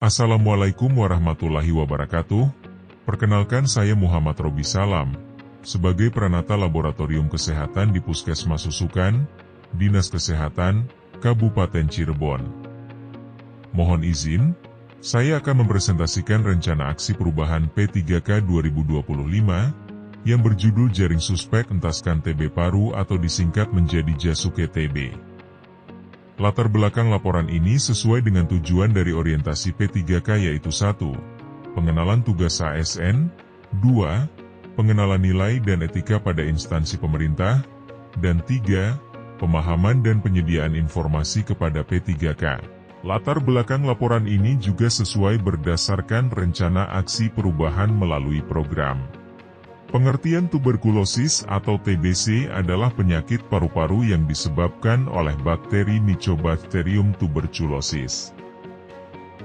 Assalamualaikum warahmatullahi wabarakatuh. Perkenalkan, saya Muhammad Robi Salam, sebagai Pranata Laboratorium Kesehatan di Puskesmas Susukan, Dinas Kesehatan, Kabupaten Cirebon. Mohon izin, saya akan mempresentasikan rencana aksi perubahan P3K 2025, yang berjudul Jaring Suspek Entaskan TB Paru atau disingkat menjadi Jasuke TB. Latar belakang laporan ini sesuai dengan tujuan dari orientasi P3K, yaitu 1. Pengenalan tugas ASN, 2. Pengenalan nilai dan etika pada instansi pemerintah, dan 3. Pemahaman dan penyediaan informasi kepada P3K. Latar belakang laporan ini juga sesuai berdasarkan rencana aksi perubahan melalui program. Pengertian tuberkulosis atau TBC adalah penyakit paru-paru yang disebabkan oleh bakteri Mycobacterium tuberculosis.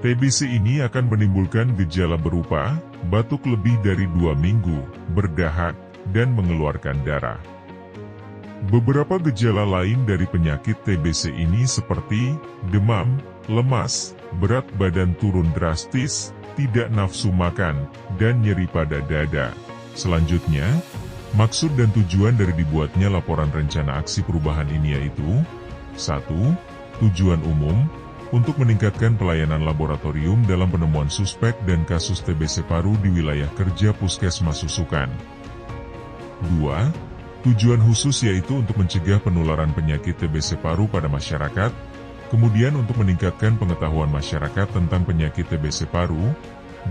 TBC ini akan menimbulkan gejala berupa batuk lebih dari 2 minggu, berdahak, dan mengeluarkan darah. Beberapa gejala lain dari penyakit TBC ini seperti demam, lemas, berat badan turun drastis, tidak nafsu makan, dan nyeri pada dada. Selanjutnya, maksud dan tujuan dari dibuatnya laporan rencana aksi perubahan ini yaitu 1. Tujuan umum, untuk meningkatkan pelayanan laboratorium dalam penemuan suspek dan kasus TBC paru di wilayah kerja Puskesmas Susukan. 2. Tujuan khusus yaitu untuk mencegah penularan penyakit TBC paru pada masyarakat, kemudian untuk meningkatkan pengetahuan masyarakat tentang penyakit TBC paru,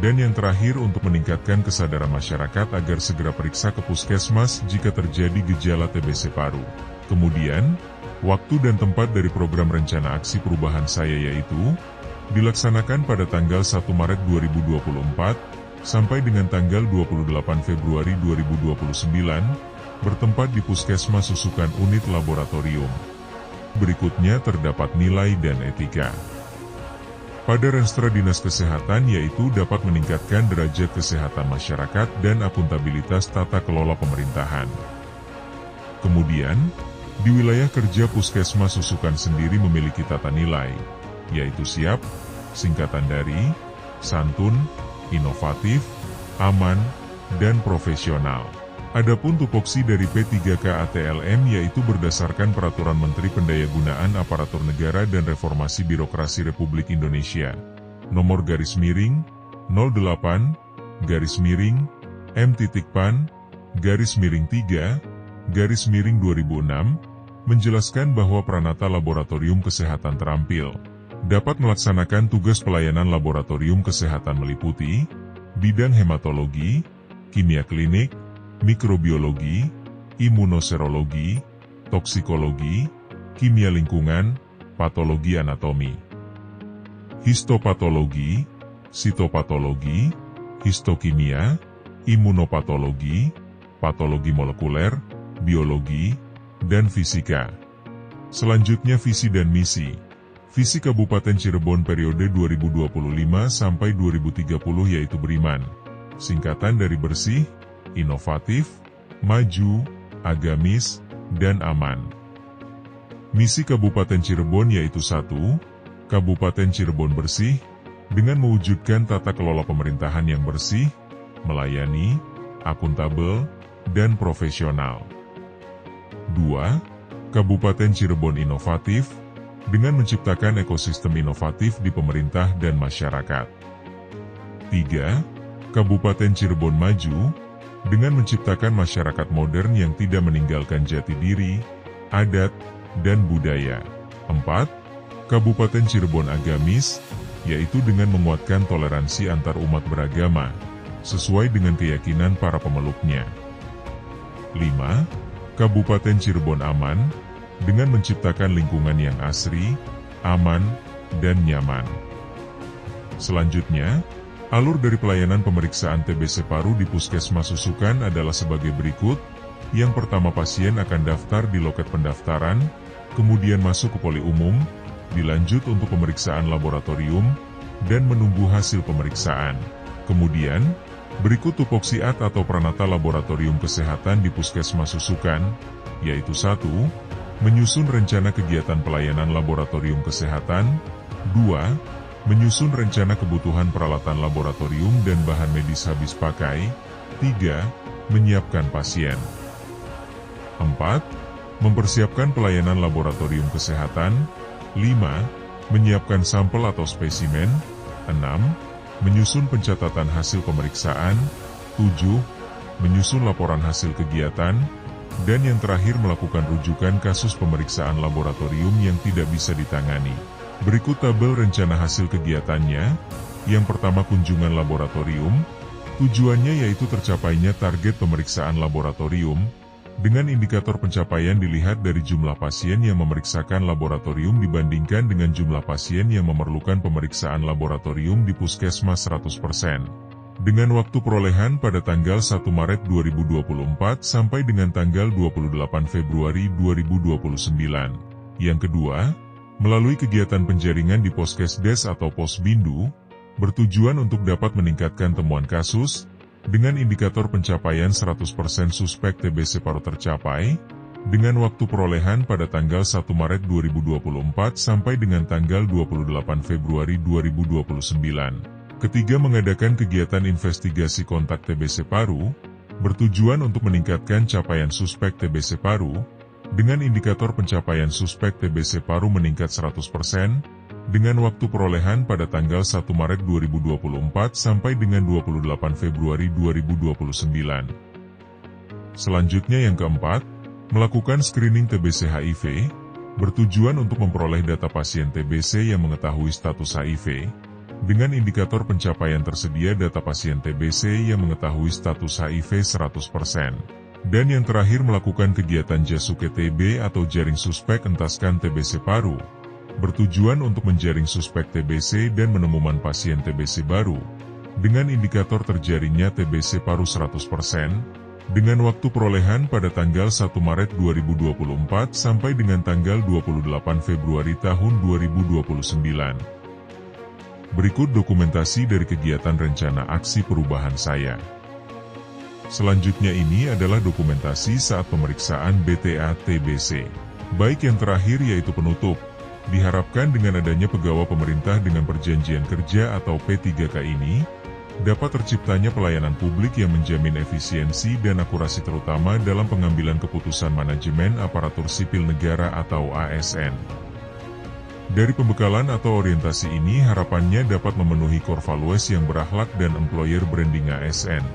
dan yang terakhir untuk meningkatkan kesadaran masyarakat agar segera periksa ke puskesmas jika terjadi gejala TBC paru. Kemudian, waktu dan tempat dari program rencana aksi perubahan saya yaitu dilaksanakan pada tanggal 1 Maret 2024 sampai dengan tanggal 28 Februari 2029, bertempat di Puskesmas Susukan Unit Laboratorium. Berikutnya terdapat nilai dan etika. Pada Renstra Dinas Kesehatan yaitu dapat meningkatkan derajat kesehatan masyarakat dan akuntabilitas tata kelola pemerintahan. Kemudian, di wilayah kerja Puskesmas Susukan sendiri memiliki tata nilai, yaitu siap, singkatan dari, santun, inovatif, aman, dan profesional. Adapun tupoksi dari P3K ATLM yaitu berdasarkan Peraturan Menteri Pendayagunaan Aparatur Negara dan Reformasi Birokrasi Republik Indonesia, nomor _08, M.PAN, _3, menjelaskan bahwa Pranata Laboratorium Kesehatan terampil dapat melaksanakan tugas pelayanan laboratorium kesehatan meliputi bidang hematologi, kimia klinik, mikrobiologi, imunoserologi, toksikologi, kimia lingkungan, patologi anatomi, histopatologi, sitopatologi, histokimia, imunopatologi, patologi molekuler, biologi, dan fisika. Selanjutnya visi dan misi. Visi Kabupaten Cirebon periode 2025 sampai 2030 yaitu beriman, singkatan dari bersih, inovatif, maju, agamis, dan aman. Misi Kabupaten Cirebon yaitu 1. Kabupaten Cirebon bersih, dengan mewujudkan tata kelola pemerintahan yang bersih, melayani, akuntabel, dan profesional. 2. Kabupaten Cirebon inovatif, dengan menciptakan ekosistem inovatif di pemerintah dan masyarakat. 3. Kabupaten Cirebon maju, dengan menciptakan masyarakat modern yang tidak meninggalkan jati diri, adat, dan budaya. 4. Kabupaten Cirebon agamis, yaitu dengan menguatkan toleransi antar umat beragama, sesuai dengan keyakinan para pemeluknya. 5. Kabupaten Cirebon aman, dengan menciptakan lingkungan yang asri, aman, dan nyaman. Selanjutnya, alur dari pelayanan pemeriksaan TBC paru di Puskesmas Susukan adalah sebagai berikut. Yang pertama, pasien akan daftar di loket pendaftaran, kemudian masuk ke poli umum, dilanjut untuk pemeriksaan laboratorium, dan menunggu hasil pemeriksaan. Kemudian, berikut tupoksi atau Pranata Laboratorium Kesehatan di Puskesmas Susukan, yaitu 1. Menyusun rencana kegiatan pelayanan laboratorium kesehatan, 2. Menyusun rencana kebutuhan peralatan laboratorium dan bahan medis habis pakai. 3. Menyiapkan pasien. 4. Mempersiapkan pelayanan laboratorium kesehatan. 5. Menyiapkan sampel atau spesimen. 6. Menyusun pencatatan hasil pemeriksaan. 7. Menyusun laporan hasil kegiatan. Dan yang terakhir melakukan rujukan kasus pemeriksaan laboratorium yang tidak bisa ditangani. Berikut tabel rencana hasil kegiatannya. Yang pertama, kunjungan laboratorium. Tujuannya yaitu tercapainya target pemeriksaan laboratorium. Dengan indikator pencapaian dilihat dari jumlah pasien yang memeriksakan laboratorium dibandingkan dengan jumlah pasien yang memerlukan pemeriksaan laboratorium di puskesmas 100%. Dengan waktu perolehan pada tanggal 1 Maret 2024 sampai dengan tanggal 28 Februari 2029. Yang kedua, melalui kegiatan penjaringan di Poskesdes atau Posbindu, bertujuan untuk dapat meningkatkan temuan kasus, dengan indikator pencapaian 100% suspek TBC paru tercapai, dengan waktu perolehan pada tanggal 1 Maret 2024 sampai dengan tanggal 28 Februari 2029. Ketiga, mengadakan kegiatan investigasi kontak TBC paru, bertujuan untuk meningkatkan capaian suspek TBC paru, dengan indikator pencapaian suspek TBC paru meningkat 100%, dengan waktu perolehan pada tanggal 1 Maret 2024 sampai dengan 28 Februari 2029. Selanjutnya yang keempat, melakukan screening TBC HIV, bertujuan untuk memperoleh data pasien TBC yang mengetahui status HIV, dengan indikator pencapaian tersedia data pasien TBC yang mengetahui status HIV 100%. Dan yang terakhir, melakukan kegiatan Jasuke TB atau jaring suspek entaskan TBC paru, bertujuan untuk menjaring suspek TBC dan menemukan pasien TBC baru, dengan indikator terjaringnya TBC paru 100%, dengan waktu perolehan pada tanggal 1 Maret 2024 sampai dengan tanggal 28 Februari tahun 2029. Berikut dokumentasi dari kegiatan rencana aksi perubahan saya. Selanjutnya ini adalah dokumentasi saat pemeriksaan BTA TBC. Baik yang terakhir yaitu penutup. Diharapkan dengan adanya pegawai pemerintah dengan perjanjian kerja atau P3K ini, dapat terciptanya pelayanan publik yang menjamin efisiensi dan akurasi terutama dalam pengambilan keputusan manajemen aparatur sipil negara atau ASN. Dari pembekalan atau orientasi ini harapannya dapat memenuhi core values yang berakhlak dan employer branding ASN,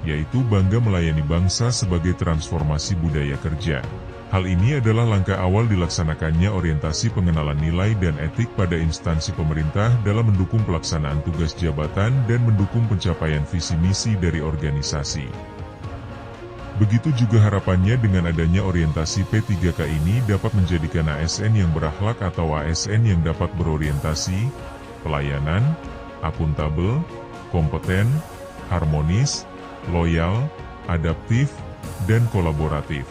yaitu bangga melayani bangsa sebagai transformasi budaya kerja. Hal ini adalah langkah awal dilaksanakannya orientasi pengenalan nilai dan etik pada instansi pemerintah dalam mendukung pelaksanaan tugas jabatan dan mendukung pencapaian visi misi dari organisasi. Begitu juga harapannya dengan adanya orientasi P3K ini dapat menjadikan ASN yang berakhlak atau ASN yang dapat berorientasi, pelayanan, akuntabel, kompeten, harmonis, loyal, adaptif, dan kolaboratif,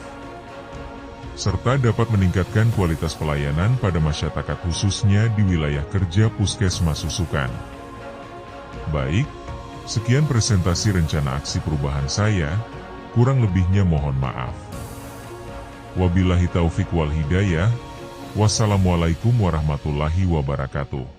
serta dapat meningkatkan kualitas pelayanan pada masyarakat khususnya di wilayah kerja Puskesmas Susukan. Baik, sekian presentasi rencana aksi perubahan saya, kurang lebihnya mohon maaf. Wabillahi taufik wal hidayah, wassalamualaikum warahmatullahi wabarakatuh.